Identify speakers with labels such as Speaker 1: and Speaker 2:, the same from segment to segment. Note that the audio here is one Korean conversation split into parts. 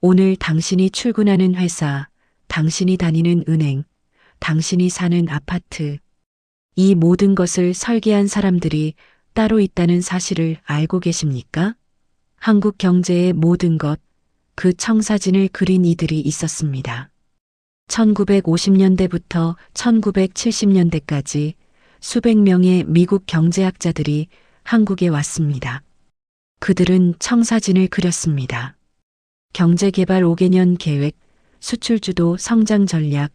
Speaker 1: 오늘 당신이 출근하는 회사, 당신이 다니는 은행, 당신이 사는 아파트, 이 모든 것을 설계한 사람들이 따로 있다는 사실을 알고 계십니까? 한국 경제의 모든 것, 그 청사진을 그린 이들이 있었습니다. 1950년대부터 1970년대까지 수백 명의 미국 경제학자들이 한국에 왔습니다. 그들은 청사진을 그렸습니다. 경제개발 5개년 계획, 수출주도 성장 전략,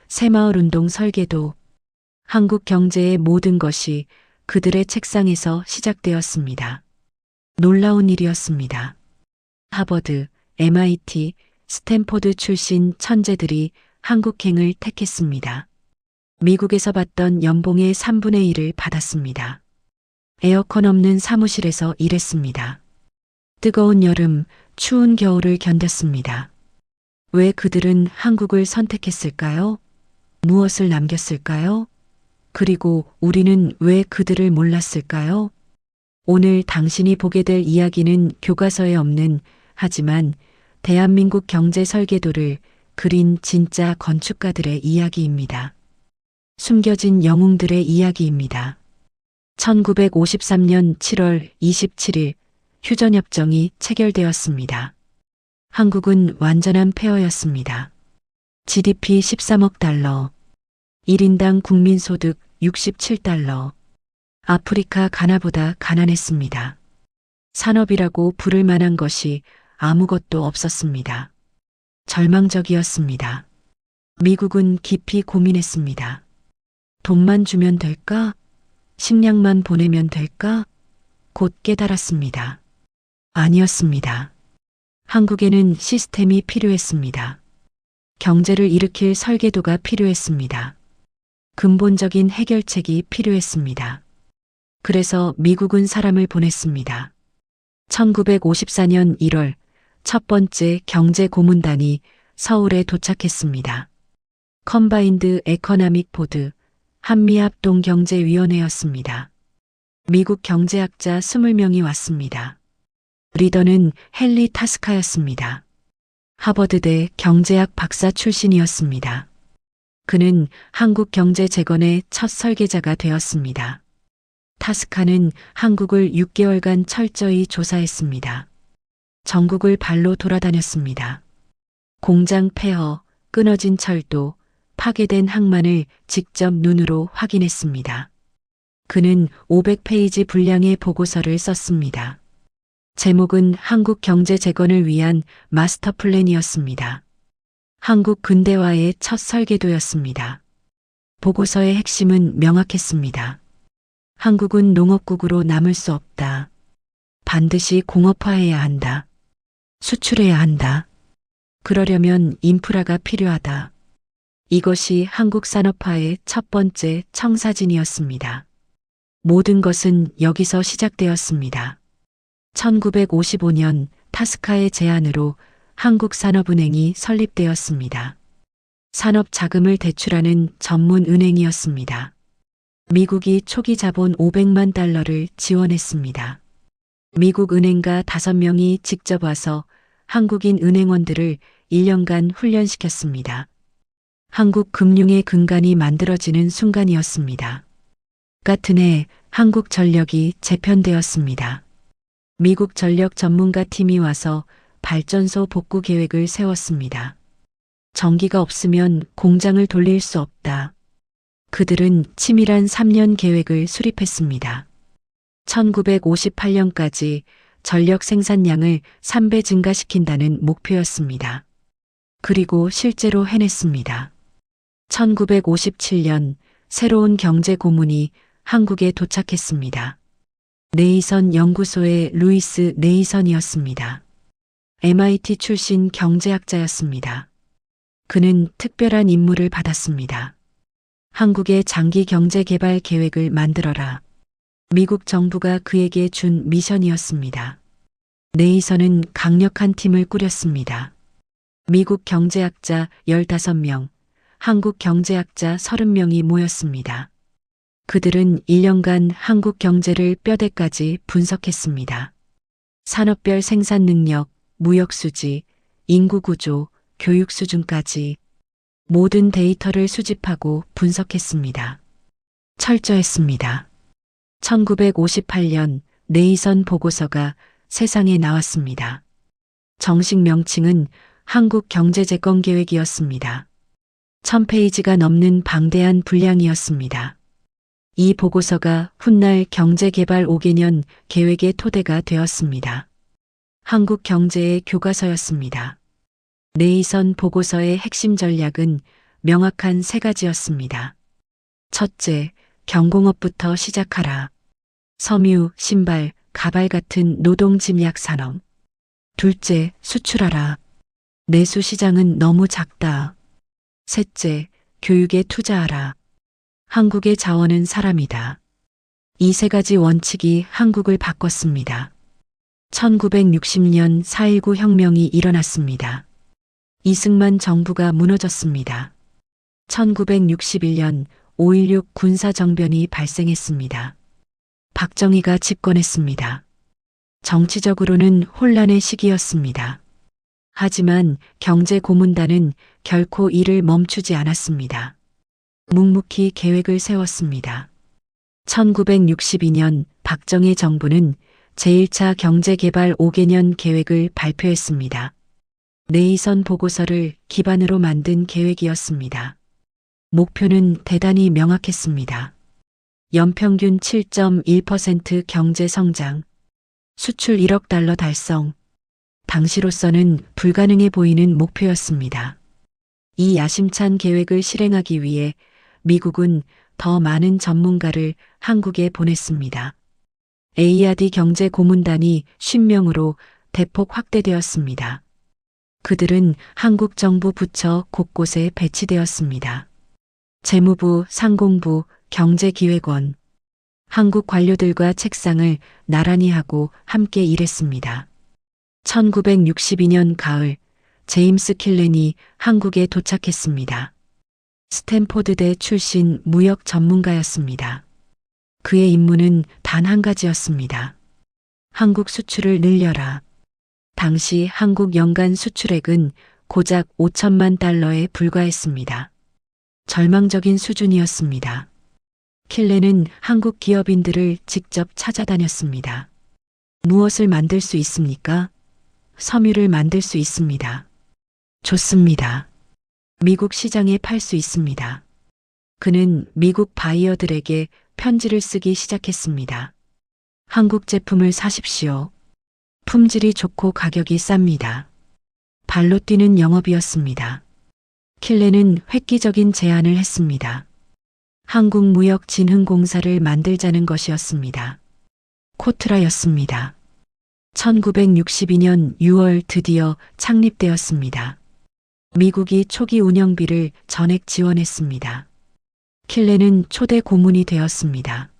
Speaker 1: 새마을운동 설계도, 한국 경제의 모든 것이 그들의 책상에서 시작되었습니다. 놀라운 일이었습니다. 하버드, MIT, 스탠포드 출신 천재들이 한국행을 택했습니다. 미국에서 받던 연봉의 3분의 1을 받았습니다. 에어컨 없는 사무실에서 일했습니다. 뜨거운 여름, 추운 겨울을 견뎠습니다. 왜 그들은 한국을 선택했을까요? 무엇을 남겼을까요? 그리고 우리는 왜 그들을 몰랐을까요? 오늘 당신이 보게 될 이야기는 교과서에 없는, 하지만 대한민국 경제 설계도를 그린 진짜 건축가들의 이야기입니다. 숨겨진 영웅들의 이야기입니다. 1953년 7월 27일 휴전협정이 체결되었습니다. 한국은 완전한 폐허였습니다. GDP 13억 달러, 1인당 국민소득 67달러, 아프리카 가나보다 가난했습니다. 산업이라고 부를 만한 것이 아무것도 없었습니다. 절망적이었습니다. 미국은 깊이 고민했습니다. 돈만 주면 될까? 식량만 보내면 될까? 곧 깨달았습니다. 아니었습니다. 한국에는 시스템이 필요했습니다. 경제를 일으킬 설계도가 필요했습니다. 근본적인 해결책이 필요했습니다. 그래서 미국은 사람을 보냈습니다. 1954년 1월 첫 번째 경제 고문단이 서울에 도착했습니다. 컴바인드 에커나믹 보드, 한미합동경제위원회였습니다. 미국 경제학자 20명이 왔습니다. 리더는 헨리 타스카였습니다. 하버드대 경제학 박사 출신이었습니다. 그는 한국 경제 재건의 첫 설계자가 되었습니다. 타스카는 한국을 6개월간 철저히 조사했습니다. 전국을 발로 돌아다녔습니다. 공장 폐허, 끊어진 철도, 파괴된 항만을 직접 눈으로 확인했습니다. 그는 500페이지 분량의 보고서를 썼습니다. 제목은 한국 경제 재건을 위한 마스터 플랜이었습니다. 한국 근대화의 첫 설계도였습니다. 보고서의 핵심은 명확했습니다. 한국은 농업국으로 남을 수 없다. 반드시 공업화해야 한다. 수출해야 한다. 그러려면 인프라가 필요하다. 이것이 한국 산업화의 첫 번째 청사진이었습니다. 모든 것은 여기서 시작되었습니다. 1955년 타스카의 제안으로 한국산업은행이 설립되었습니다. 산업 자금을 대출하는 전문 은행이었습니다. 미국이 초기 자본 500만 달러를 지원했습니다. 미국 은행가 5명이 직접 와서 한국인 은행원들을 1년간 훈련시켰습니다. 한국 금융의 근간이 만들어지는 순간이었습니다. 같은 해 한국 전력이 재편되었습니다. 미국 전력 전문가 팀이 와서 발전소 복구 계획을 세웠습니다. 전기가 없으면 공장을 돌릴 수 없다. 그들은 치밀한 3년 계획을 수립했습니다. 1958년까지 전력 생산량을 3배 증가시킨다는 목표였습니다. 그리고 실제로 해냈습니다. 1957년 새로운 경제 고문이 한국에 도착했습니다. 네이선 연구소의 루이스 네이선이었습니다. MIT 출신 경제학자였습니다. 그는 특별한 임무를 받았습니다. 한국의 장기 경제 개발 계획을 만들어라. 미국 정부가 그에게 준 미션이었습니다. 네이선은 강력한 팀을 꾸렸습니다. 미국 경제학자 15명, 한국 경제학자 30명이 모였습니다. 그들은 1년간 한국 경제를 뼈대까지 분석했습니다. 산업별 생산 능력, 무역 수지, 인구 구조, 교육 수준까지 모든 데이터를 수집하고 분석했습니다. 철저했습니다. 1958년 네이선 보고서가 세상에 나왔습니다. 정식 명칭은 한국경제재건계획이었습니다. 1000페이지가 넘는 방대한 분량이었습니다. 이 보고서가 훗날 경제개발 5개년 계획의 토대가 되었습니다. 한국 경제의 교과서였습니다. 네이선 보고서의 핵심 전략은 명확한 세 가지였습니다. 첫째, 경공업부터 시작하라. 섬유, 신발, 가발 같은 노동 집약 산업. 둘째, 수출하라. 내수 시장은 너무 작다. 셋째, 교육에 투자하라. 한국의 자원은 사람이다. 이 세 가지 원칙이 한국을 바꿨습니다. 1960년 4.19 혁명이 일어났습니다. 이승만 정부가 무너졌습니다. 1961년 5.16 군사정변이 발생했습니다. 박정희가 집권했습니다. 정치적으로는 혼란의 시기였습니다. 하지만 경제고문단은 결코 일을 멈추지 않았습니다. 묵묵히 계획을 세웠습니다. 1962년 박정희 정부는 제1차 경제개발 5개년 계획을 발표했습니다. 네이선 보고서를 기반으로 만든 계획이었습니다. 목표는 대단히 명확했습니다. 연평균 7.1% 경제 성장, 수출 1억 달러 달성. 당시로서는 불가능해 보이는 목표였습니다. 이 야심찬 계획을 실행하기 위해 미국은 더 많은 전문가를 한국에 보냈습니다. ARD 경제고문단이 50명으로 대폭 확대되었습니다. 그들은 한국 정부 부처 곳곳에 배치되었습니다. 재무부, 상공부, 경제기획원, 한국 관료들과 책상을 나란히 하고 함께 일했습니다. 1962년 가을, 제임스 킬렌이 한국에 도착했습니다. 스탠포드대 출신 무역 전문가였습니다. 그의 임무는 단 한 가지였습니다. 한국 수출을 늘려라. 당시 한국 연간 수출액은 고작 5천만 달러에 불과했습니다. 절망적인 수준이었습니다. 킬렌은 한국 기업인들을 직접 찾아다녔습니다. 무엇을 만들 수 있습니까? 섬유를 만들 수 있습니다. 좋습니다. 미국 시장에 팔 수 있습니다. 그는 미국 바이어들에게 편지를 쓰기 시작했습니다. 한국 제품을 사십시오. 품질이 좋고 가격이 쌉니다. 발로 뛰는 영업이었습니다. 킬렌은 획기적인 제안을 했습니다. 한국무역진흥공사를 만들자는 것이었습니다. 코트라였습니다. 1962년 6월 드디어 창립되었습니다. 미국이 초기 운영비를 전액 지원했습니다. 킬렌은 초대 고문이 되었습니다.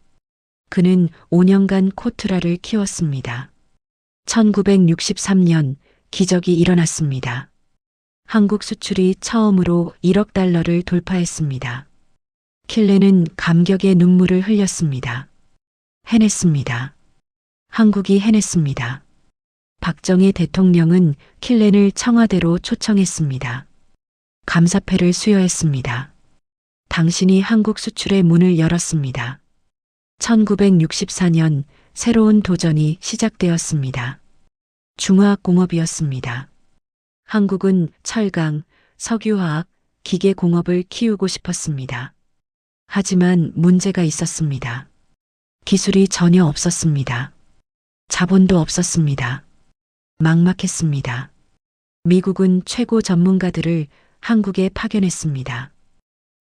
Speaker 1: 그는 5년간 코트라를 키웠습니다. 1963년 기적이 일어났습니다. 한국 수출이 처음으로 1억 달러를 돌파했습니다. 킬렌은 감격의 눈물을 흘렸습니다. 해냈습니다. 한국이 해냈습니다. 박정희 대통령은 킬렌을 청와대로 초청했습니다. 감사패를 수여했습니다. 당신이 한국 수출의 문을 열었습니다. 1964년 새로운 도전이 시작되었습니다. 중화학공업이었습니다. 한국은 철강, 석유화학, 기계공업을 키우고 싶었습니다. 하지만 문제가 있었습니다. 기술이 전혀 없었습니다. 자본도 없었습니다. 막막했습니다. 미국은 최고 전문가들을 한국에 파견했습니다.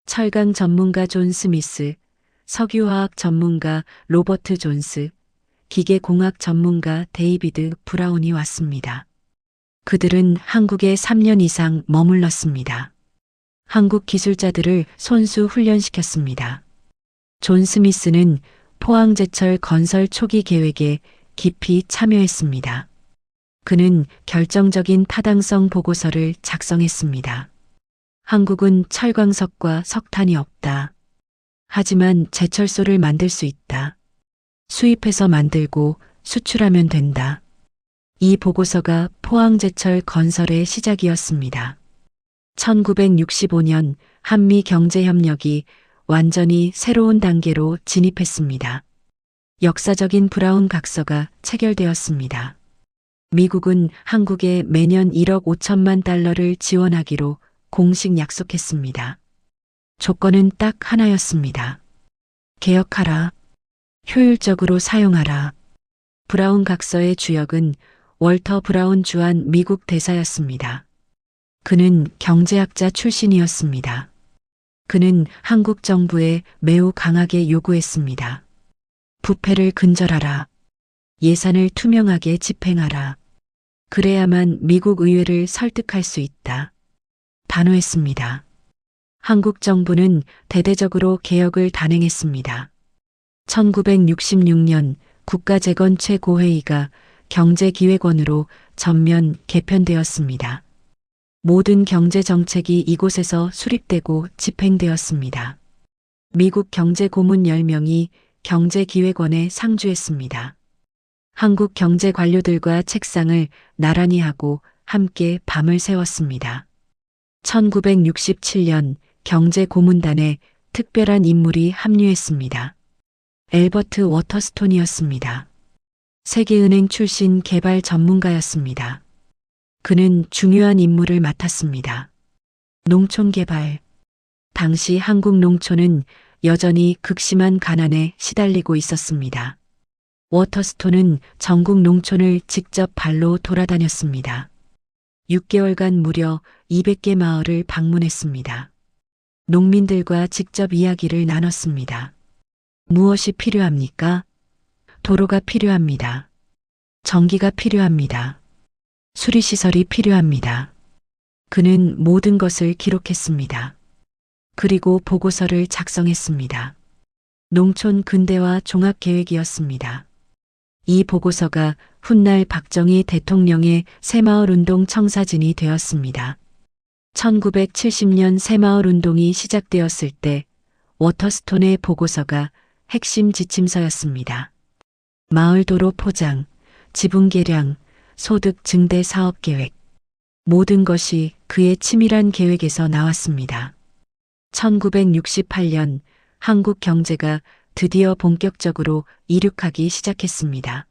Speaker 1: 철강 전문가 존 스미스, 석유화학 전문가 로버트 존스, 기계공학 전문가 데이비드 브라운이 왔습니다. 그들은 한국에 3년 이상 머물렀습니다. 한국 기술자들을 손수 훈련시켰습니다. 존 스미스는 포항제철 건설 초기 계획에 깊이 참여했습니다. 그는 결정적인 타당성 보고서를 작성했습니다. 한국은 철광석과 석탄이 없다. 하지만 제철소를 만들 수 있다. 수입해서 만들고 수출하면 된다. 이 보고서가 포항제철 건설의 시작이었습니다. 1965년 한미 경제협력이 완전히 새로운 단계로 진입했습니다. 역사적인 브라운 각서가 체결되었습니다. 미국은 한국에 매년 1억 5천만 달러를 지원하기로 공식 약속했습니다. 조건은 딱 하나였습니다. 개혁하라. 효율적으로 사용하라. 브라운 각서의 주역은 월터 브라운 주한 미국 대사였습니다. 그는 경제학자 출신이었습니다. 그는 한국 정부에 매우 강하게 요구했습니다. 부패를 근절하라. 예산을 투명하게 집행하라. 그래야만 미국 의회를 설득할 수 있다. 단호했습니다. 한국 정부는 대대적으로 개혁을 단행했습니다. 1966년 국가재건 최고회의가 경제기획원으로 전면 개편되었습니다. 모든 경제정책이 이곳에서 수립되고 집행되었습니다. 미국 경제고문 10명이 경제기획원에 상주했습니다. 한국 경제 관료들과 책상을 나란히 하고 함께 밤을 새웠습니다. 1967년 경제고문단에 특별한 인물이 합류했습니다. 엘버트 워터스톤이었습니다. 세계은행 출신 개발 전문가였습니다. 그는 중요한 임무를 맡았습니다. 농촌 개발. 당시 한국 농촌은 여전히 극심한 가난에 시달리고 있었습니다. 워터스톤은 전국 농촌을 직접 발로 돌아다녔습니다. 6개월간 무려 200개 마을을 방문했습니다. 농민들과 직접 이야기를 나눴습니다. 무엇이 필요합니까? 도로가 필요합니다. 전기가 필요합니다. 수리시설이 필요합니다. 그는 모든 것을 기록했습니다. 그리고 보고서를 작성했습니다. 농촌 근대화 종합계획이었습니다. 이 보고서가 훗날 박정희 대통령의 새마을운동 청사진이 되었습니다. 1970년 새마을운동이 시작되었을 때 워터스톤의 보고서가 핵심 지침서였습니다. 마을도로 포장, 지분 개량, 소득 증대 사업 계획. 모든 것이 그의 치밀한 계획에서 나왔습니다. 1968년 한국 경제가 드디어 본격적으로 이륙하기 시작했습니다.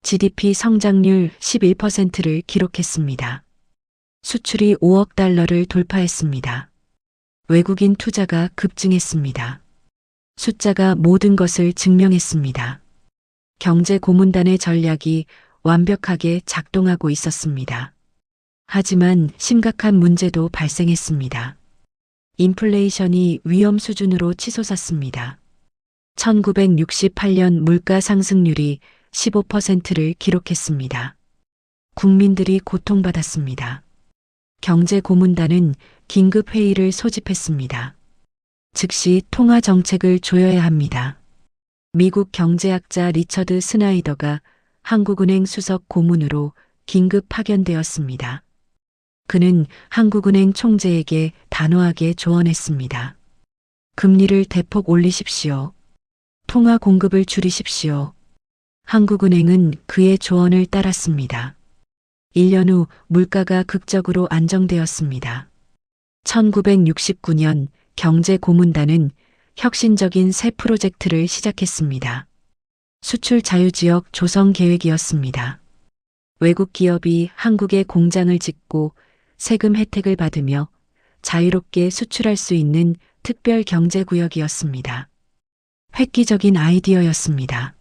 Speaker 1: GDP 성장률 11%를 기록했습니다. 수출이 5억 달러를 돌파했습니다. 외국인 투자가 급증했습니다. 숫자가 모든 것을 증명했습니다. 경제고문단의 전략이 완벽하게 작동하고 있었습니다. 하지만 심각한 문제도 발생했습니다. 인플레이션이 위험 수준으로 치솟았습니다. 1968년 물가 상승률이 15%를 기록했습니다. 국민들이 고통받았습니다. 경제고문단은 긴급회의를 소집했습니다. 즉시 통화 정책을 조여야 합니다. 미국 경제학자 리처드 스나이더가 한국은행 수석 고문으로 긴급 파견되었습니다. 그는 한국은행 총재에게 단호하게 조언했습니다. 금리를 대폭 올리십시오. 통화 공급을 줄이십시오. 한국은행은 그의 조언을 따랐습니다. 1년 후 물가가 극적으로 안정되었습니다. 1969년 경제고문단은 혁신적인 새 프로젝트를 시작했습니다. 수출 자유지역 조성 계획이었습니다. 외국 기업이 한국에 공장을 짓고 세금 혜택을 받으며 자유롭게 수출할 수 있는 특별 경제구역이었습니다. 획기적인 아이디어였습니다.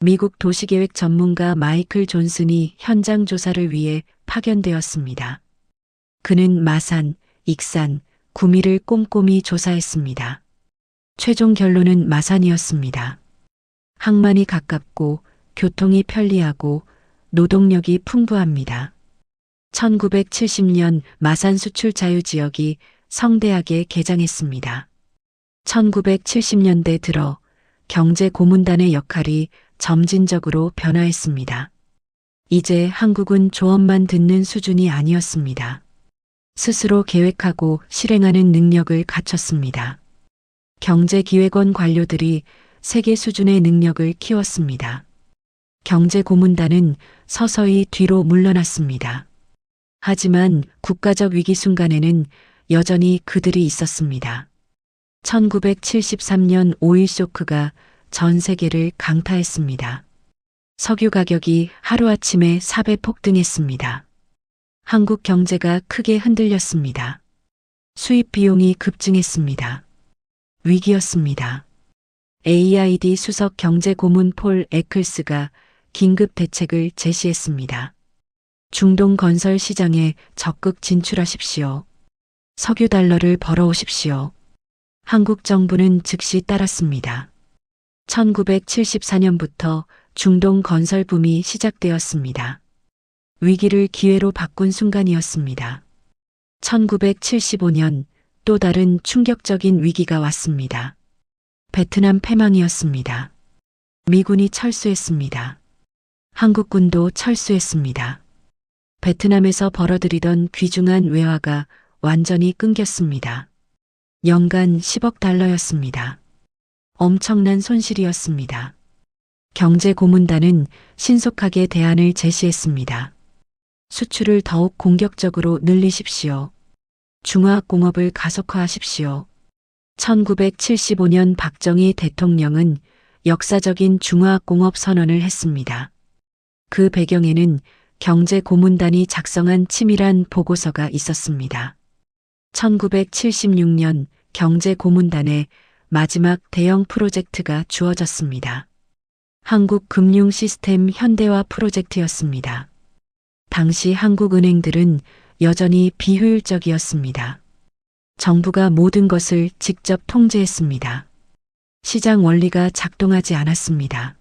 Speaker 1: 미국 도시계획 전문가 마이클 존슨이 현장 조사를 위해 파견되었습니다. 그는 마산, 익산, 구미를 꼼꼼히 조사했습니다. 최종 결론은 마산이었습니다. 항만이 가깝고 교통이 편리하고 노동력이 풍부합니다. 1970년 마산 수출 자유지역이 성대하게 개장했습니다. 1970년대 들어 경제고문단의 역할이 점진적으로 변화했습니다. 이제 한국은 조언만 듣는 수준이 아니었습니다. 스스로 계획하고 실행하는 능력을 갖췄습니다. 경제기획원 관료들이 세계 수준의 능력을 키웠습니다. 경제고문단은 서서히 뒤로 물러났습니다. 하지만 국가적 위기 순간에는 여전히 그들이 있었습니다. 1973년 오일 쇼크가 전 세계를 강타했습니다. 석유 가격이 하루아침에 4배 폭등했습니다. 한국 경제가 크게 흔들렸습니다. 수입 비용이 급증했습니다. 위기였습니다. AID 수석 경제고문 폴 에클스가 긴급 대책을 제시했습니다. 중동 건설 시장에 적극 진출하십시오. 석유 달러를 벌어오십시오. 한국 정부는 즉시 따랐습니다. 1974년부터 중동 건설 붐이 시작되었습니다. 위기를 기회로 바꾼 순간이었습니다. 1975년 또 다른 충격적인 위기가 왔습니다. 베트남 패망이었습니다. 미군이 철수했습니다. 한국군도 철수했습니다. 베트남에서 벌어들이던 귀중한 외화가 완전히 끊겼습니다. 연간 10억 달러였습니다. 엄청난 손실이었습니다. 경제고문단은 신속하게 대안을 제시했습니다. 수출을 더욱 공격적으로 늘리십시오. 중화학공업을 가속화하십시오. 1975년 박정희 대통령은 역사적인 중화학공업 선언을 했습니다. 그 배경에는 경제고문단이 작성한 치밀한 보고서가 있었습니다. 1976년 경제고문단의 마지막 대형 프로젝트가 주어졌습니다. 한국 금융 시스템 현대화 프로젝트였습니다. 당시 한국 은행들은 여전히 비효율적이었습니다. 정부가 모든 것을 직접 통제했습니다. 시장 원리가 작동하지 않았습니다.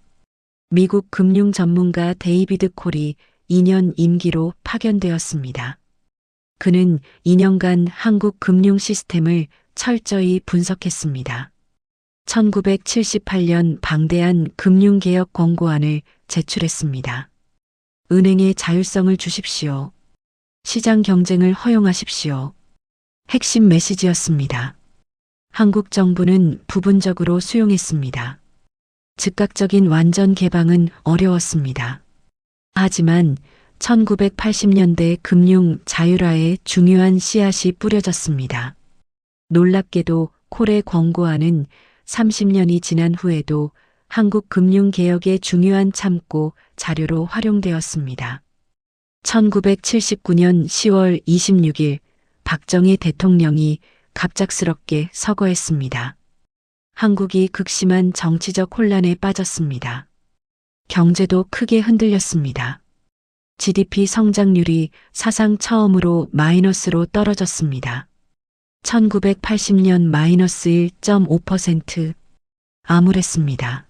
Speaker 1: 미국 금융 전문가 데이비드 콜이 2년 임기로 파견되었습니다. 그는 2년간 한국 금융 시스템을 철저히 분석했습니다. 1978년 방대한 금융개혁 권고안을 제출했습니다. 은행의 자율성을 주십시오. 시장 경쟁을 허용하십시오. 핵심 메시지였습니다. 한국 정부는 부분적으로 수용했습니다. 즉각적인 완전 개방은 어려웠습니다. 하지만 1980년대 금융 자율화에 중요한 씨앗이 뿌려졌습니다. 놀랍게도 콜의 권고안은 30년이 지난 후에도 한국 금융개혁의 중요한 참고 자료로 활용되었습니다. 1979년 10월 26일 박정희 대통령이 갑작스럽게 서거했습니다. 한국이 극심한 정치적 혼란에 빠졌습니다. 경제도 크게 흔들렸습니다. GDP 성장률이 사상 처음으로 마이너스로 떨어졌습니다. 1980년 마이너스 1.5%. 암울했습니다.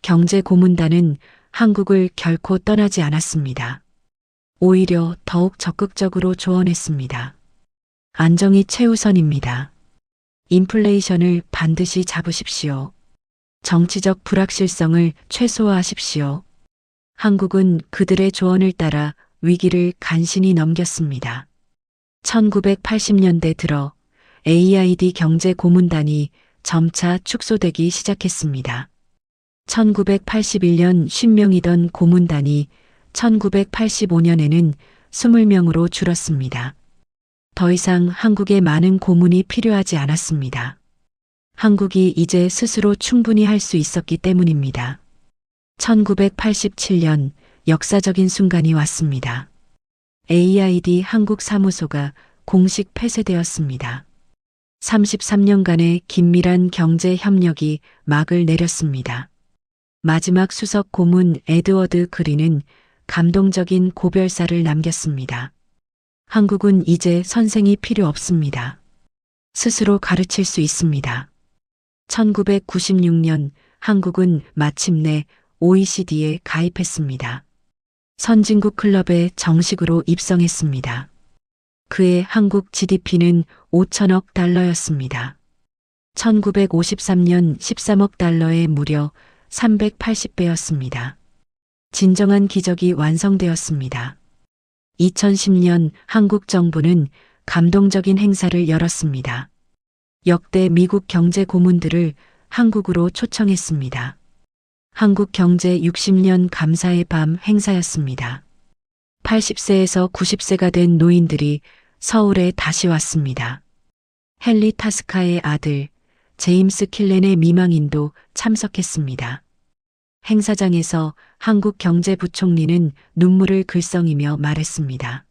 Speaker 1: 경제고문단은 한국을 결코 떠나지 않았습니다. 오히려 더욱 적극적으로 조언했습니다. 안정이 최우선입니다. 인플레이션을 반드시 잡으십시오. 정치적 불확실성을 최소화하십시오. 한국은 그들의 조언을 따라 위기를 간신히 넘겼습니다. 1980년대 들어 AID 경제고문단이 점차 축소되기 시작했습니다. 1981년 50명이던 고문단이 1985년에는 20명으로 줄었습니다. 더 이상 한국에 많은 고문이 필요하지 않았습니다. 한국이 이제 스스로 충분히 할 수 있었기 때문입니다. 1987년 역사적인 순간이 왔습니다. AID 한국 사무소가 공식 폐쇄되었습니다. 33년간의 긴밀한 경제 협력이 막을 내렸습니다. 마지막 수석 고문 에드워드 그린은 감동적인 고별사를 남겼습니다. 한국은 이제 선생이 필요 없습니다. 스스로 가르칠 수 있습니다. 1996년 한국은 마침내 OECD에 가입했습니다. 선진국 클럽에 정식으로 입성했습니다. 그해 한국 GDP는 5천억 달러였습니다. 1953년 13억 달러에 무려 380배였습니다. 진정한 기적이 완성되었습니다. 2010년 한국 정부는 감동적인 행사를 열었습니다. 역대 미국 경제 고문들을 한국으로 초청했습니다. 한국 경제 60년 감사의 밤 행사였습니다. 80세에서 90세가 된 노인들이 서울에 다시 왔습니다. 헨리 타스카의 아들 제임스 킬렌의 미망인도 참석했습니다. 행사장에서 한국경제부총리는 눈물을 글썽이며 말했습니다.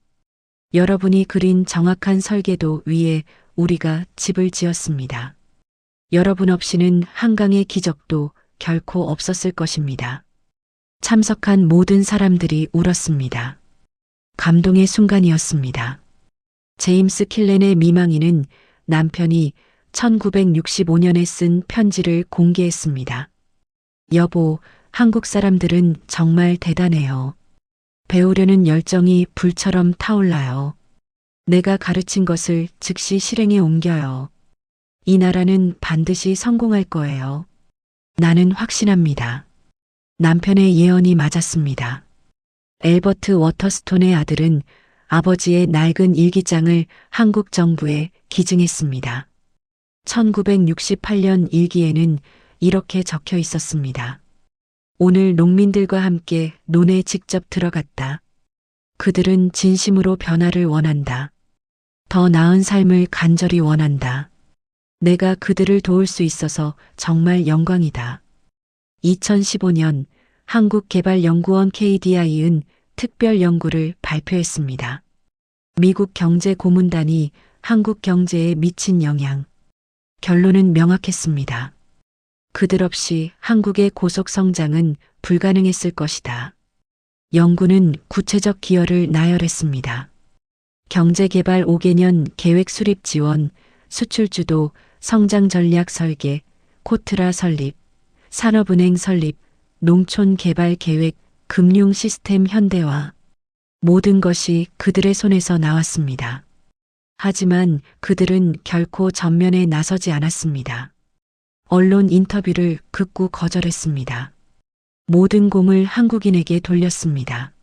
Speaker 1: 여러분이 그린 정확한 설계도 위에 우리가 집을 지었습니다. 여러분 없이는 한강의 기적도 결코 없었을 것입니다. 참석한 모든 사람들이 울었습니다. 감동의 순간이었습니다. 제임스 킬렌의 미망인은 남편이 1965년에 쓴 편지를 공개했습니다. 여보, 한국 사람들은 정말 대단해요. 배우려는 열정이 불처럼 타올라요. 내가 가르친 것을 즉시 실행에 옮겨요. 이 나라는 반드시 성공할 거예요. 나는 확신합니다. 남편의 예언이 맞았습니다. 엘버트 워터스톤의 아들은 아버지의 낡은 일기장을 한국 정부에 기증했습니다. 1968년 일기에는 이렇게 적혀 있었습니다. 오늘 농민들과 함께 논에 직접 들어갔다. 그들은 진심으로 변화를 원한다. 더 나은 삶을 간절히 원한다. 내가 그들을 도울 수 있어서 정말 영광이다. 2015년 한국개발연구원 KDI은 특별 연구를 발표했습니다. 미국 경제고문단이 한국 경제에 미친 영향. 결론은 명확했습니다. 그들 없이 한국의 고속 성장은 불가능했을 것이다. 연구는 구체적 기여를 나열했습니다. 경제개발 5개년 계획 수립 지원, 수출 주도, 성장 전략 설계, 코트라 설립, 산업은행 설립, 농촌 개발 계획, 금융 시스템 현대화. 모든 것이 그들의 손에서 나왔습니다. 하지만 그들은 결코 전면에 나서지 않았습니다. 언론 인터뷰를 극구 거절했습니다. 모든 공을 한국인에게 돌렸습니다.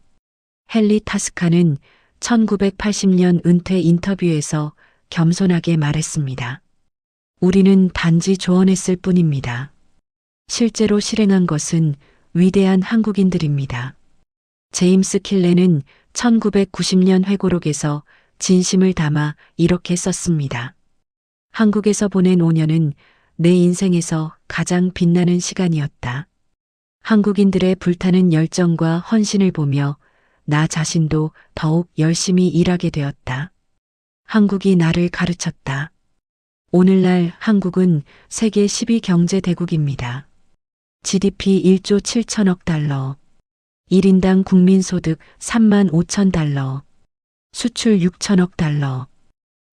Speaker 1: 헨리 타스카는 1980년 은퇴 인터뷰에서 겸손하게 말했습니다. 우리는 단지 조언했을 뿐입니다. 실제로 실행한 것은 위대한 한국인들입니다. 제임스 킬렌은 1990년 회고록에서 진심을 담아 이렇게 썼습니다. 한국에서 보낸 5년은 내 인생에서 가장 빛나는 시간이었다. 한국인들의 불타는 열정과 헌신을 보며 나 자신도 더욱 열심히 일하게 되었다. 한국이 나를 가르쳤다. 오늘날 한국은 세계 10위 경제 대국입니다. GDP 1조 7천억 달러, 1인당 국민소득 3만 5천 달러, 수출 6천억 달러.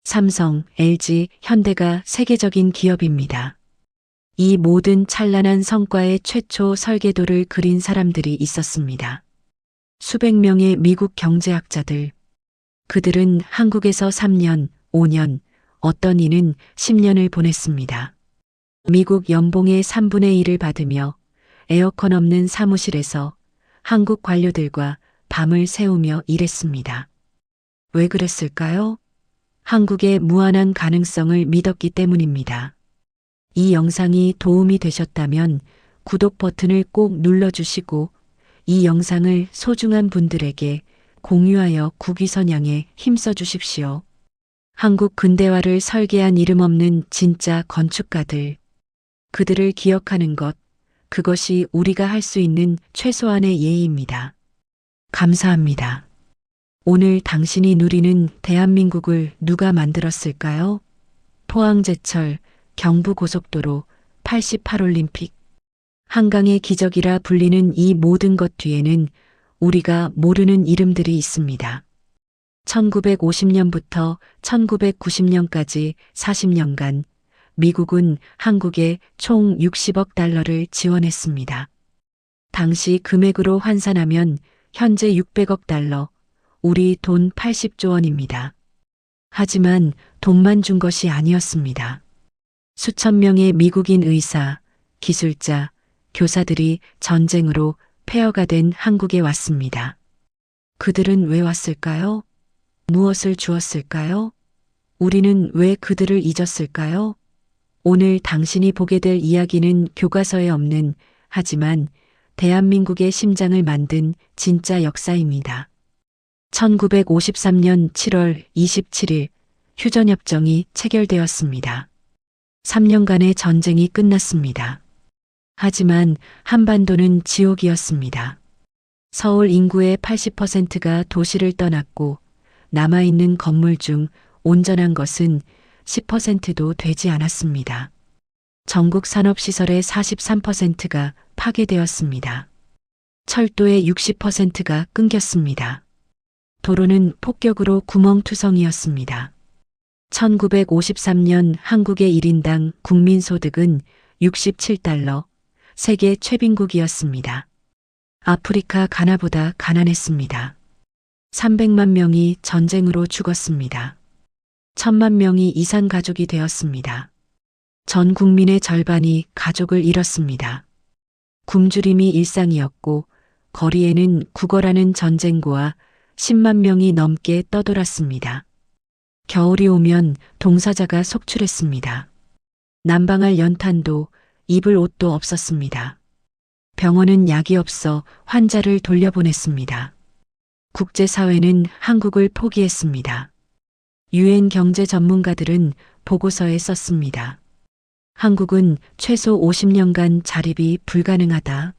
Speaker 1: 삼성, LG, 현대가 세계적인 기업입니다. 이 모든 찬란한 성과의 최초 설계도를 그린 사람들이 있었습니다. 수백 명의 미국 경제학자들. 그들은 한국에서 3년, 5년, 어떤 이는 10년을 보냈습니다. 미국 연봉의 3분의 1을 받으며 에어컨 없는 사무실에서 한국 관료들과 밤을 새우며 일했습니다. 왜 그랬을까요? 한국의 무한한 가능성을 믿었기 때문입니다. 이 영상이 도움이 되셨다면 구독 버튼을 꼭 눌러주시고 이 영상을 소중한 분들에게 공유하여 국위선양에 힘써 주십시오. 한국 근대화를 설계한 이름 없는 진짜 건축가들. 그들을 기억하는 것, 그것이 우리가 할 수 있는 최소한의 예의입니다. 감사합니다. 오늘 당신이 누리는 대한민국을 누가 만들었을까요? 포항제철, 경부고속도로, 88올림픽. 한강의 기적이라 불리는 이 모든 것 뒤에는 우리가 모르는 이름들이 있습니다. 1950년부터 1990년까지 40년간 미국은 한국에 총 60억 달러를 지원했습니다. 당시 금액으로 환산하면 현재 600억 달러, 우리 돈 80조 원입니다. 하지만 돈만 준 것이 아니었습니다. 수천 명의 미국인 의사, 기술자, 교사들이 전쟁으로 폐허가 된 한국에 왔습니다. 그들은 왜 왔을까요? 무엇을 주었을까요? 우리는 왜 그들을 잊었을까요? 오늘 당신이 보게 될 이야기는 교과서에 없는, 하지만 대한민국의 심장을 만든 진짜 역사입니다. 1953년 7월 27일 휴전협정이 체결되었습니다. 3년간의 전쟁이 끝났습니다. 하지만 한반도는 지옥이었습니다. 서울 인구의 80%가 도시를 떠났고 남아있는 건물 중 온전한 것은 10%도 되지 않았습니다. 전국 산업시설의 43%가 파괴되었습니다. 철도의 60%가 끊겼습니다. 도로는 폭격으로 구멍투성이었습니다. 1953년 한국의 1인당 국민소득은 67달러, 세계 최빈국이었습니다. 아프리카 가나보다 가난했습니다. 300만 명이 전쟁으로 죽었습니다. 1000만 명이 이산 가족이 되었습니다. 전 국민의 절반이 가족을 잃었습니다. 굶주림이 일상이었고 거리에는 국어라는 전쟁고와 10만 명이 넘게 떠돌았습니다. 겨울이 오면 동사자가 속출했습니다. 난방할 연탄도 입을 옷도 없었습니다. 병원은 약이 없어 환자를 돌려보냈습니다. 국제사회는 한국을 포기했습니다. 유엔 경제 전문가들은 보고서에 썼습니다. 한국은 최소 50년간 자립이 불가능하다.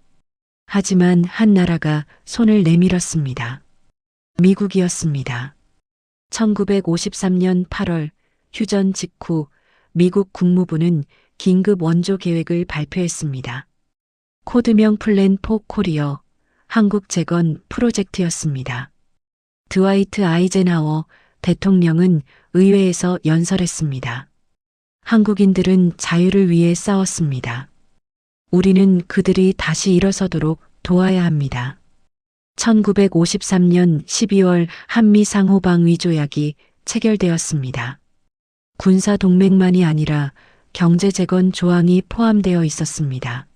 Speaker 1: 하지만 한 나라가 손을 내밀었습니다. 미국이었습니다. 1953년 8월 휴전 직후 미국 국무부는 긴급 원조 계획을 발표했습니다. 코드명 플랜 포 코리어, 한국 재건 프로젝트였습니다. 드와이트 아이젠하워 대통령은 의회에서 연설했습니다. 한국인들은 자유를 위해 싸웠습니다. 우리는 그들이 다시 일어서도록 도와야 합니다. 1953년 12월 한미 상호방위 조약이 체결되었습니다. 군사 동맹만이 아니라 경제 재건 조항이 포함되어 있었습니다.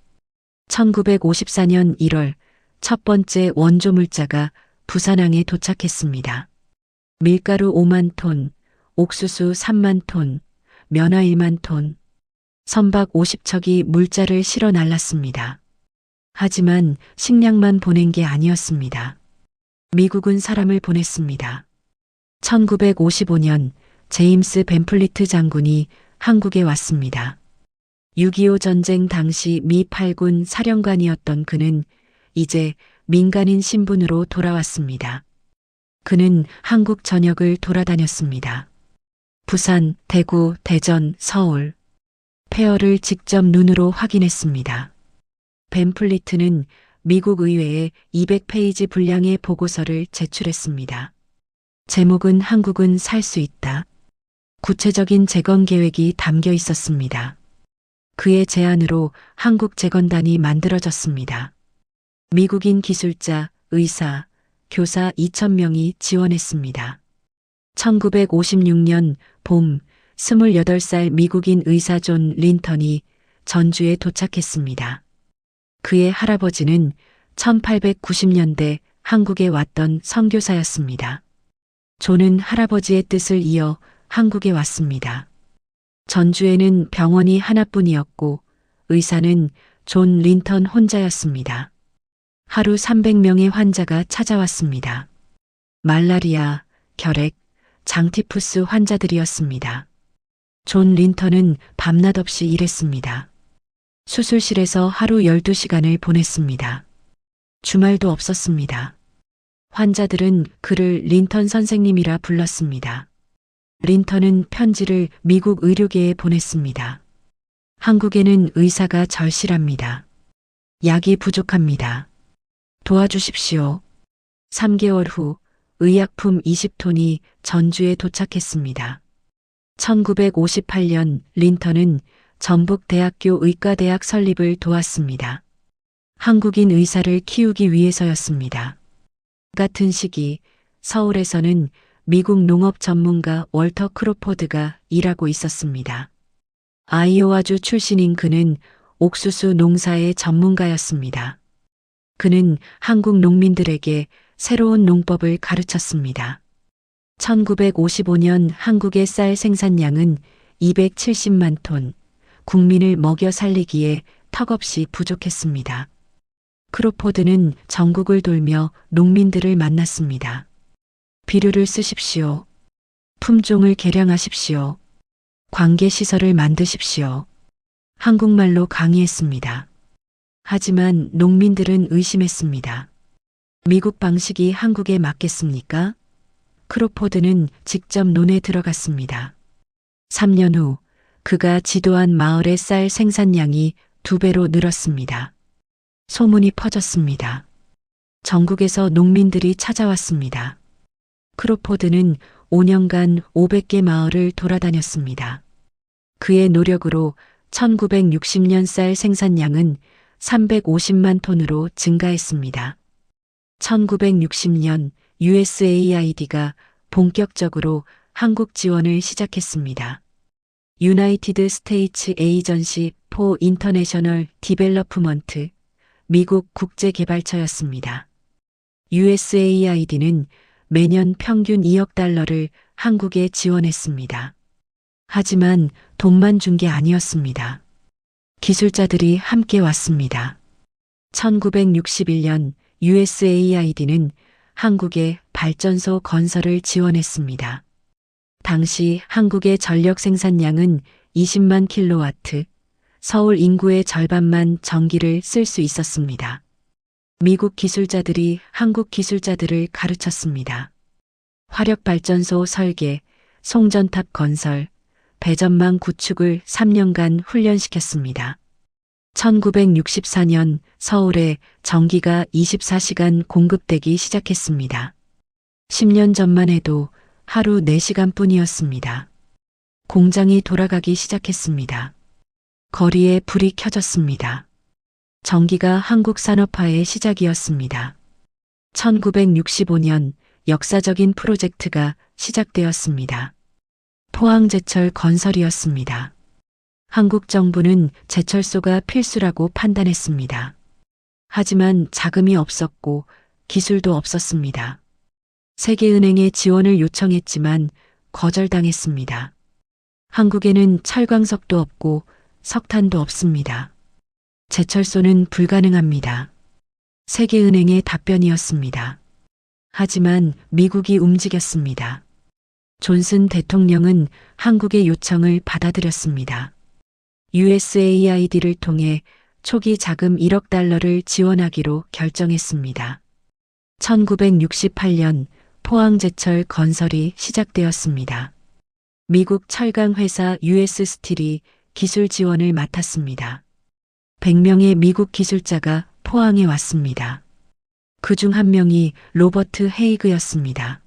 Speaker 1: 1954년 1월 첫 번째 원조 물자가 부산항에 도착했습니다. 밀가루 5만 톤, 옥수수 3만 톤, 면화 1만 톤, 선박 50척이 물자를 실어 날랐습니다. 하지만 식량만 보낸 게 아니었습니다. 미국은 사람을 보냈습니다. 1955년 제임스 벤플리트 장군이 한국에 왔습니다. 6.25 전쟁 당시 미 8군 사령관이었던 그는 이제 민간인 신분으로 돌아왔습니다. 그는 한국 전역을 돌아다녔습니다. 부산, 대구, 대전, 서울. 폐허를 직접 눈으로 확인했습니다. 벤플리트는 미국 의회에 200페이지 분량의 보고서를 제출했습니다. 제목은 한국은 살 수 있다. 구체적인 재건 계획이 담겨 있었습니다. 그의 제안으로 한국 재건단이 만들어졌습니다. 미국인 기술자, 의사, 교사 2,000명이 지원했습니다. 1956년 봄 28살 미국인 의사 존 린턴이 전주에 도착했습니다. 그의 할아버지는 1890년대 한국에 왔던 선교사였습니다. 존은 할아버지의 뜻을 이어 한국에 왔습니다. 전주에는 병원이 하나뿐이었고 의사는 존 린턴 혼자였습니다. 하루 300명의 환자가 찾아왔습니다. 말라리아, 결핵, 장티푸스 환자들이었습니다. 존 린턴은 밤낮 없이 일했습니다. 수술실에서 하루 12시간을 보냈습니다. 주말도 없었습니다. 환자들은 그를 린턴 선생님이라 불렀습니다. 린턴은 편지를 미국 의료계에 보냈습니다. 한국에는 의사가 절실합니다. 약이 부족합니다. 도와주십시오. 3개월 후 의약품 20톤이 전주에 도착했습니다. 1958년 린턴은 전북대학교 의과대학 설립을 도왔습니다. 한국인 의사를 키우기 위해서였습니다. 같은 시기 서울에서는 미국 농업 전문가 월터 크로포드가 일하고 있었습니다. 아이오와주 출신인 그는 옥수수 농사의 전문가였습니다. 그는 한국 농민들에게 새로운 농법을 가르쳤습니다. 1955년 한국의 쌀 생산량은 270만 톤, 국민을 먹여 살리기에 턱없이 부족했습니다. 크로포드는 전국을 돌며 농민들을 만났습니다. 비료를 쓰십시오. 품종을 개량하십시오. 관계시설을 만드십시오. 한국말로 강의했습니다. 하지만 농민들은 의심했습니다. 미국 방식이 한국에 맞겠습니까? 크로포드는 직접 논에 들어갔습니다. 3년 후 그가 지도한 마을의 쌀 생산량이 2배로 늘었습니다. 소문이 퍼졌습니다. 전국에서 농민들이 찾아왔습니다. 크로포드는 5년간 500개 마을을 돌아다녔습니다. 그의 노력으로 1960년 쌀 생산량은 350만 톤으로 증가했습니다. 1960년 USAID가 본격적으로 한국 지원을 시작했습니다. 유나이티드 스테이츠 에이전시 포 인터내셔널 디벨로프먼트, 미국 국제개발처였습니다. USAID는 매년 평균 2억 달러를 한국에 지원했습니다. 하지만 돈만 준 게 아니었습니다. 기술자들이 함께 왔습니다. 1961년 USAID는 한국의 발전소 건설을 지원했습니다. 당시 한국의 전력 생산량은 20만 킬로와트, 서울 인구의 절반만 전기를 쓸 수 있었습니다. 미국 기술자들이 한국 기술자들을 가르쳤습니다. 화력발전소 설계, 송전탑 건설, 배전망 구축을 3년간 훈련시켰습니다. 1964년 서울에 전기가 24시간 공급되기 시작했습니다. 10년 전만 해도 하루 4시간뿐이었습니다. 공장이 돌아가기 시작했습니다. 거리에 불이 켜졌습니다. 전기가 한국 산업화의 시작이었습니다. 1965년 역사적인 프로젝트가 시작되었습니다. 포항제철 건설이었습니다. 한국 정부는 제철소가 필수라고 판단했습니다. 하지만 자금이 없었고 기술도 없었습니다. 세계은행에 지원을 요청했지만 거절당했습니다. 한국에는 철광석도 없고 석탄도 없습니다. 제철소는 불가능합니다. 세계은행의 답변이었습니다. 하지만 미국이 움직였습니다. 존슨 대통령은 한국의 요청을 받아들였습니다. USAID를 통해 초기 자금 1억 달러를 지원하기로 결정했습니다. 1968년 포항제철 건설이 시작되었습니다. 미국 철강 회사 US 스틸이 기술 지원을 맡았습니다. 100명의 미국 기술자가 포항에 왔습니다. 그중 한 명이 로버트 헤이그였습니다.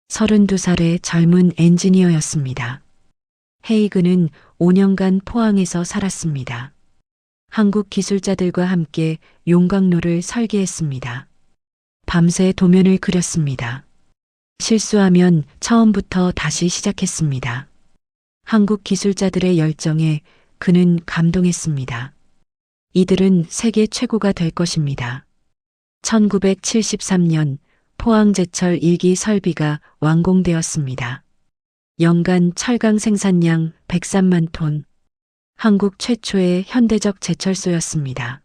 Speaker 1: 32살의 젊은 엔지니어였습니다. 헤이그는 5년간 포항에서 살았습니다. 한국 기술자들과 함께 용광로를 설계했습니다. 밤새 도면을 그렸습니다. 실수하면 처음부터 다시 시작했습니다. 한국 기술자들의 열정에 그는 감동했습니다. 이들은 세계 최고가 될 것입니다. 1973년 포항제철 1기 설비가 완공되었습니다. 연간 철강 생산량 103만 톤. 한국 최초의 현대적 제철소였습니다.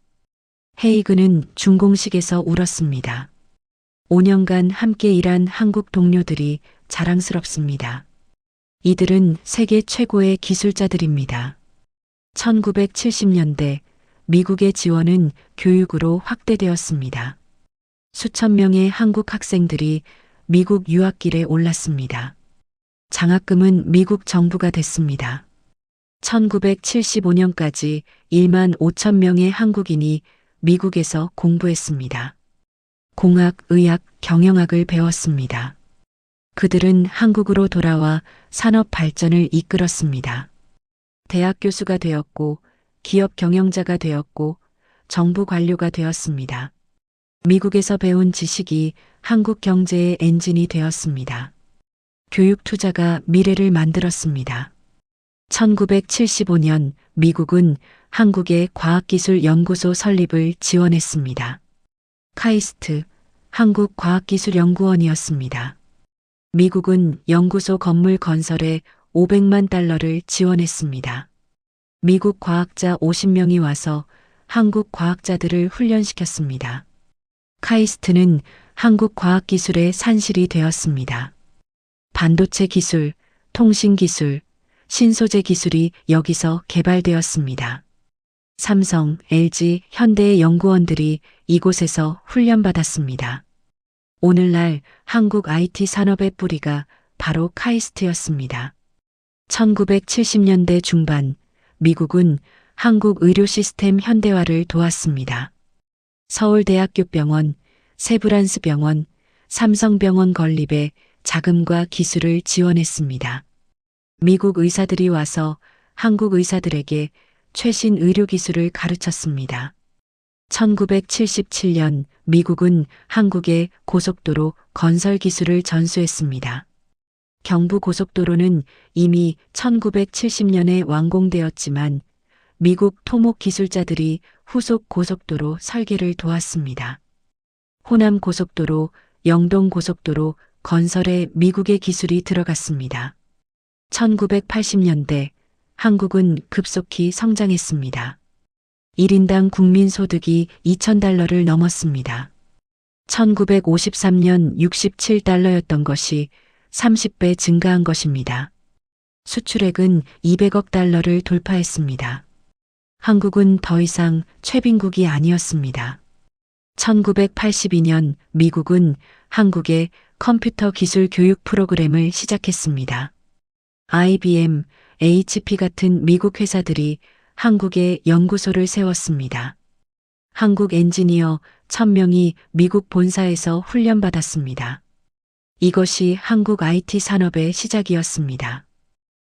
Speaker 1: 헤이그는 준공식에서 울었습니다. 5년간 함께 일한 한국 동료들이 자랑스럽습니다. 이들은 세계 최고의 기술자들입니다. 1970년대 미국의 지원은 교육으로 확대되었습니다. 수천 명의 한국 학생들이 미국 유학길에 올랐습니다. 장학금은 미국 정부가 됐습니다. 1975년까지 1만 5천 명의 한국인이 미국에서 공부했습니다. 공학, 의학, 경영학을 배웠습니다. 그들은 한국으로 돌아와 산업 발전을 이끌었습니다. 대학 교수가 되었고, 기업 경영자가 되었고, 정부 관료가 되었습니다. 미국에서 배운 지식이 한국 경제의 엔진이 되었습니다. 교육 투자가 미래를 만들었습니다. 1975년 미국은 한국의 과학기술연구소 설립을 지원했습니다. 카이스트, 한국과학기술연구원이었습니다. 미국은 연구소 건물 건설에 500만 달러를 지원했습니다. 미국 과학자 50명이 와서 한국 과학자들을 훈련시켰습니다. 카이스트는 한국 과학기술의 산실이 되었습니다. 반도체 기술, 통신 기술, 신소재 기술이 여기서 개발되었습니다. 삼성, LG, 현대의 연구원들이 이곳에서 훈련받았습니다. 오늘날 한국 IT 산업의 뿌리가 바로 카이스트였습니다. 1970년대 중반, 미국은 한국 의료 시스템 현대화를 도왔습니다. 서울대학교 병원, 세브란스 병원, 삼성병원 건립에 자금과 기술을 지원했습니다. 미국 의사들이 와서 한국 의사들에게 최신 의료 기술을 가르쳤습니다. 1977년 미국은 한국에 고속도로 건설 기술을 전수했습니다. 경부고속도로는 이미 1970년에 완공되었지만 미국 토목 기술자들이 후속 고속도로 설계를 도왔습니다. 호남고속도로, 영동고속도로 건설에 미국의 기술이 들어갔습니다. 1980년대 한국은 급속히 성장했습니다. 1인당 국민소득이 $2,000를 넘었습니다. 1953년 $67였던 것이 30배 증가한 것입니다. 수출액은 $200억 돌파했습니다. 한국은 더 이상 최빈국이 아니었습니다. 1982년 미국은 한국에 컴퓨터 기술 교육 프로그램을 시작했습니다. IBM, HP 같은 미국 회사들이 한국에 연구소를 세웠습니다. 한국 엔지니어 1,000명이 미국 본사에서 훈련받았습니다. 이것이 한국 IT 산업의 시작이었습니다.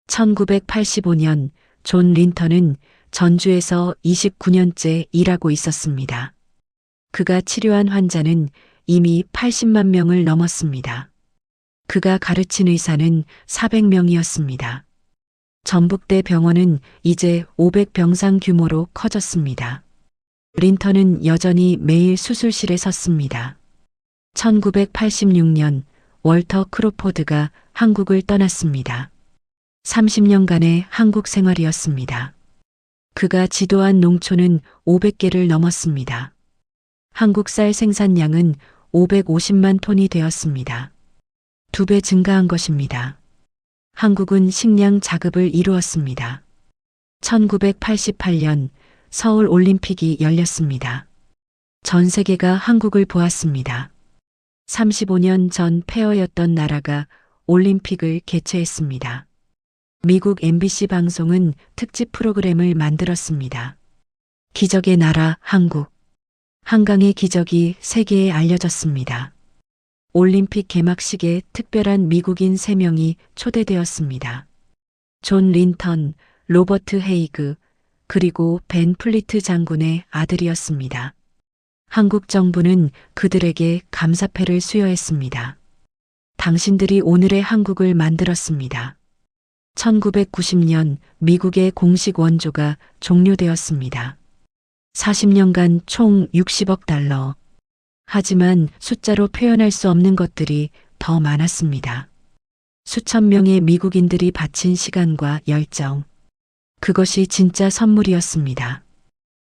Speaker 1: 1985년 존 린턴은 전주에서 29년째 일하고 있었습니다. 그가 치료한 환자는 이미 80만 명을 넘었습니다. 그가 가르친 의사는 400명이었습니다. 전북대 병원은 이제 500병상 규모로 커졌습니다. 린턴은 여전히 매일 수술실에 섰습니다. 1986년 월터 크로포드가 한국을 떠났습니다. 30년간의 한국 생활이었습니다. 그가 지도한 농촌은 500개를 넘었습니다. 한국 쌀 생산량은 550만 톤이 되었습니다. 2배 증가한 것입니다. 한국은 식량 자급을 이루었습니다. 1988년 서울 올림픽이 열렸습니다. 전 세계가 한국을 보았습니다. 35년 전 폐허였던 나라가 올림픽을 개최했습니다. 미국 MBC 방송은 특집 프로그램을 만들었습니다. 기적의 나라 한국. 한강의 기적이 세계에 알려졌습니다. 올림픽 개막식에 특별한 미국인 3명이 초대되었습니다. 존 린턴, 로버트 헤이그, 그리고 벤 플리트 장군의 아들이었습니다. 한국 정부는 그들에게 감사패를 수여했습니다. 당신들이 오늘의 한국을 만들었습니다. 1990년 미국의 공식 원조가 종료되었습니다. 40년간 총 $60억. 하지만 숫자로 표현할 수 없는 것들이 더 많았습니다. 수천 명의 미국인들이 바친 시간과 열정. 그것이 진짜 선물이었습니다.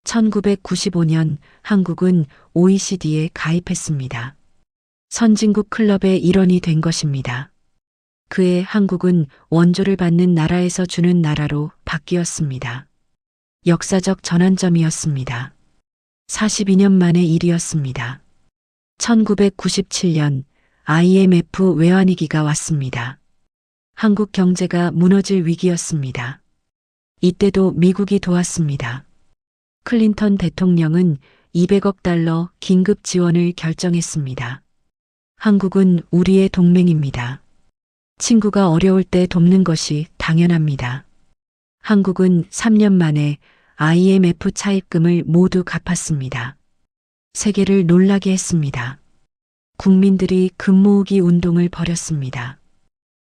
Speaker 1: 1995년 한국은 OECD에 가입했습니다. 선진국 클럽의 일원이 된 것입니다. 그해 한국은 원조를 받는 나라에서 주는 나라로 바뀌었습니다. 역사적 전환점이었습니다. 42년 만의 일이었습니다. 1997년 IMF 외환위기가 왔습니다. 한국 경제가 무너질 위기였습니다. 이때도 미국이 도왔습니다. 클린턴 대통령은 $200억 긴급 지원을 결정했습니다. 한국은 우리의 동맹입니다. 친구가 어려울 때 돕는 것이 당연합니다. 한국은 3년 만에 IMF 차입금을 모두 갚았습니다. 세계를 놀라게 했습니다. 국민들이 금 모으기 운동을 벌였습니다.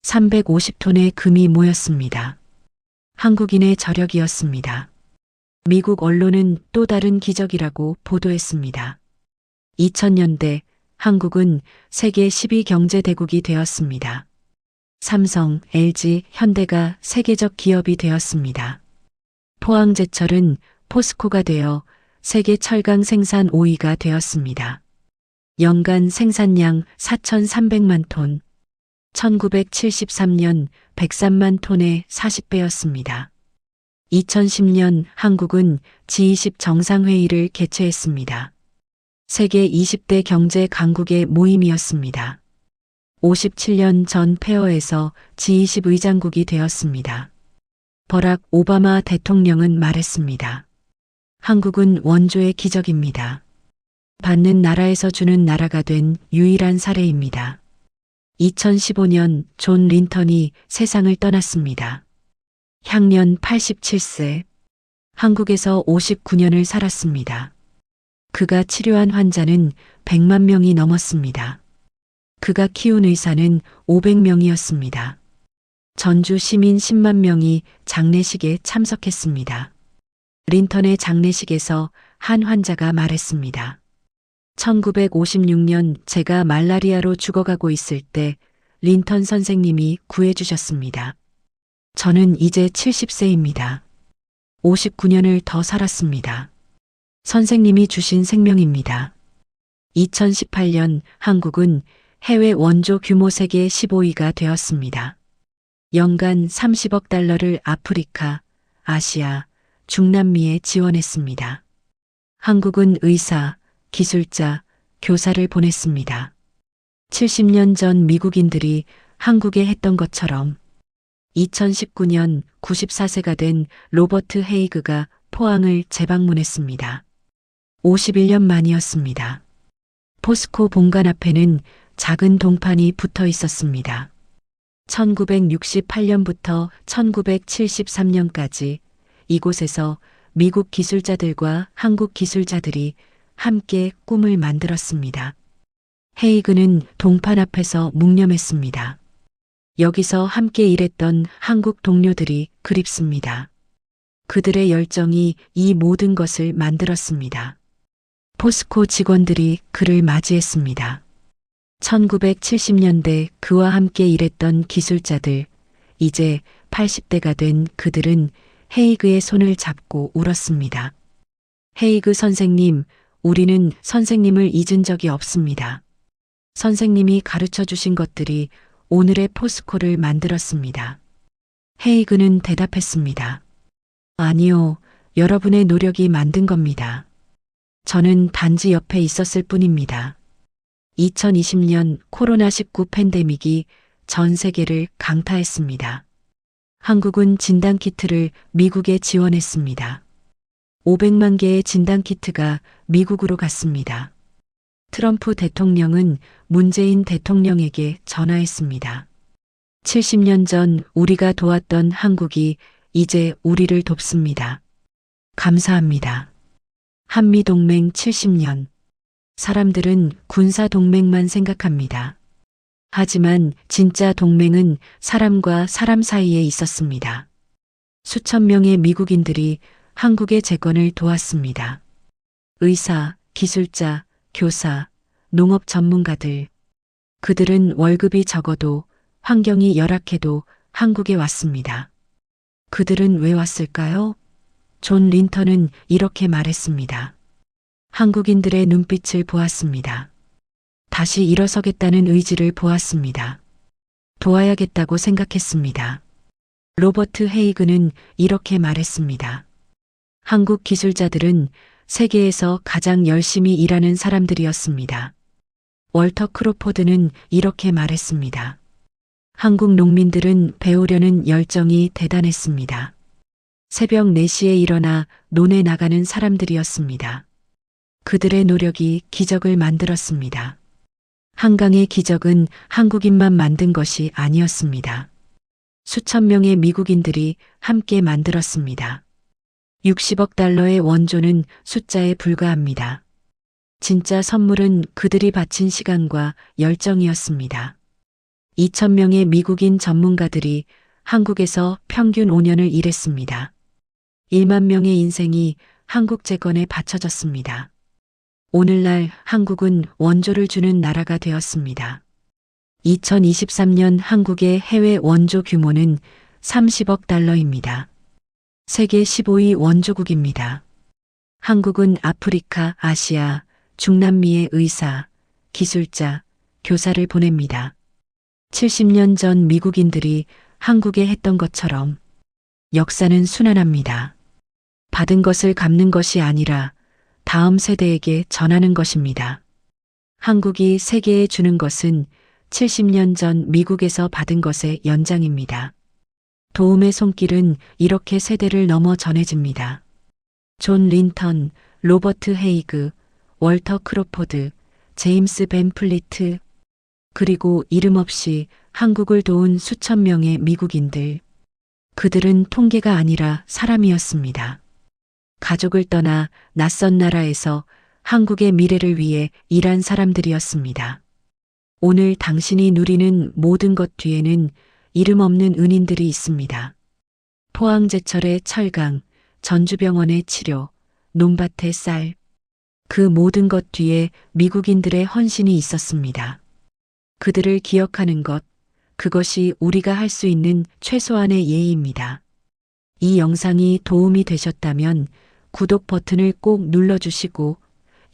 Speaker 1: 350톤의 금이 모였습니다. 한국인의 저력이었습니다. 미국 언론은 또 다른 기적이라고 보도했습니다. 2000년대 한국은 세계 10위 경제대국이 되었습니다. 삼성, LG, 현대가 세계적 기업이 되었습니다. 포항제철은 포스코가 되어 세계 철강 생산 5위가 되었습니다. 연간 생산량 4,300만 톤, 1973년 103만 톤의 40배였습니다. 2010년 한국은 G20 정상회의를 개최했습니다. 세계 20대 경제 강국의 모임이었습니다. 57년 전 페어에서 G20 의장국이 되었습니다. 버락 오바마 대통령은 말했습니다. 한국은 원조의 기적입니다. 받는 나라에서 주는 나라가 된 유일한 사례입니다. 2015년 존 린턴이 세상을 떠났습니다. 향년 87세. 한국에서 59년을 살았습니다. 그가 치료한 환자는 100만 명이 넘었습니다. 그가 키운 의사는 500명이었습니다. 전주 시민 10만 명이 장례식에 참석했습니다. 린턴의 장례식에서 한 환자가 말했습니다. 1956년 제가 말라리아로 죽어가고 있을 때 린턴 선생님이 구해주셨습니다. 저는 이제 70세입니다. 59년을 더 살았습니다. 선생님이 주신 생명입니다. 2018년 한국은 해외 원조 규모 세계 15위가 되었습니다. 연간 30억 달러를 아프리카, 아시아, 중남미에 지원했습니다. 한국은 의사, 기술자, 교사를 보냈습니다. 70년 전 미국인들이 한국에 했던 것처럼 2019년 94세가 된 로버트 헤이그가 포항을 재방문했습니다. 51년 만이었습니다. 포스코 본관 앞에는 작은 동판이 붙어 있었습니다. 1968년부터 1973년까지 이곳에서 미국 기술자들과 한국 기술자들이 함께 꿈을 만들었습니다. 헤이그는 동판 앞에서 묵념했습니다. 여기서 함께 일했던 한국 동료들이 그립습니다. 그들의 열정이 이 모든 것을 만들었습니다. 포스코 직원들이 그를 맞이했습니다. 1970년대 그와 함께 일했던 기술자들, 이제 80대가 된 그들은 헤이그의 손을 잡고 울었습니다. 헤이그 선생님, 우리는 선생님을 잊은 적이 없습니다. 선생님이 가르쳐 주신 것들이 오늘의 포스코를 만들었습니다. 헤이그는 대답했습니다. 아니요, 여러분의 노력이 만든 겁니다. 저는 단지 옆에 있었을 뿐입니다. 2020년 코로나19 팬데믹이 전 세계를 강타했습니다. 한국은 진단키트를 미국에 지원했습니다. 500만 개의 진단키트가 미국으로 갔습니다. 트럼프 대통령은 문재인 대통령에게 전화했습니다. 70년 전 우리가 도왔던 한국이 이제 우리를 돕습니다. 감사합니다. 한미동맹 70년. 사람들은 군사동맹만 생각합니다. 하지만 진짜 동맹은 사람과 사람 사이에 있었습니다. 수천 명의 미국인들이 한국의 재건을 도왔습니다. 의사, 기술자, 교사, 농업 전문가들. 그들은 월급이 적어도 환경이 열악해도 한국에 왔습니다. 그들은 왜 왔을까요? 존 린턴은 이렇게 말했습니다. 한국인들의 눈빛을 보았습니다. 다시 일어서겠다는 의지를 보았습니다. 도와야겠다고 생각했습니다. 로버트 헤이그는 이렇게 말했습니다. 한국 기술자들은 세계에서 가장 열심히 일하는 사람들이었습니다. 월터 크로포드는 이렇게 말했습니다. 한국 농민들은 배우려는 열정이 대단했습니다. 새벽 4시에 일어나 논에 나가는 사람들이었습니다. 그들의 노력이 기적을 만들었습니다. 한강의 기적은 한국인만 만든 것이 아니었습니다. 수천 명의 미국인들이 함께 만들었습니다. 60억 달러의 원조는 숫자에 불과합니다. 진짜 선물은 그들이 바친 시간과 열정이었습니다. 2,000명의 미국인 전문가들이 한국에서 평균 5년을 일했습니다. 1만 명의 인생이 한국 재건에 바쳐졌습니다. 오늘날 한국은 원조를 주는 나라가 되었습니다. 2023년 한국의 해외 원조 규모는 30억 달러입니다. 세계 15위 원조국입니다. 한국은 아프리카, 아시아, 중남미의 의사, 기술자, 교사를 보냅니다. 70년 전 미국인들이 한국에 했던 것처럼 역사는 순환합니다. 받은 것을 갚는 것이 아니라 다음 세대에게 전하는 것입니다. 한국이 세계에 주는 것은 70년 전 미국에서 받은 것의 연장입니다. 도움의 손길은 이렇게 세대를 넘어 전해집니다. 존 린턴, 로버트 헤이그, 월터 크로포드, 제임스 벤 플리트, 그리고 이름 없이 한국을 도운 수천 명의 미국인들. 그들은 통계가 아니라 사람이었습니다. 가족을 떠나 낯선 나라에서 한국의 미래를 위해 일한 사람들이었습니다. 오늘 당신이 누리는 모든 것 뒤에는 이름 없는 은인들이 있습니다. 포항제철의 철강, 전주병원의 치료, 논밭의 쌀. 그 모든 것 뒤에 미국인들의 헌신이 있었습니다. 그들을 기억하는 것, 그것이 우리가 할 수 있는 최소한의 예의입니다. 이 영상이 도움이 되셨다면 구독 버튼을 꼭 눌러주시고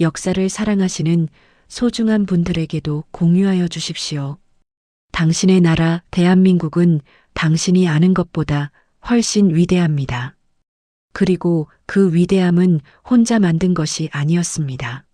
Speaker 1: 역사를 사랑하시는 소중한 분들에게도 공유하여 주십시오. 당신의 나라 대한민국은 당신이 아는 것보다 훨씬 위대합니다. 그리고 그 위대함은 혼자 만든 것이 아니었습니다.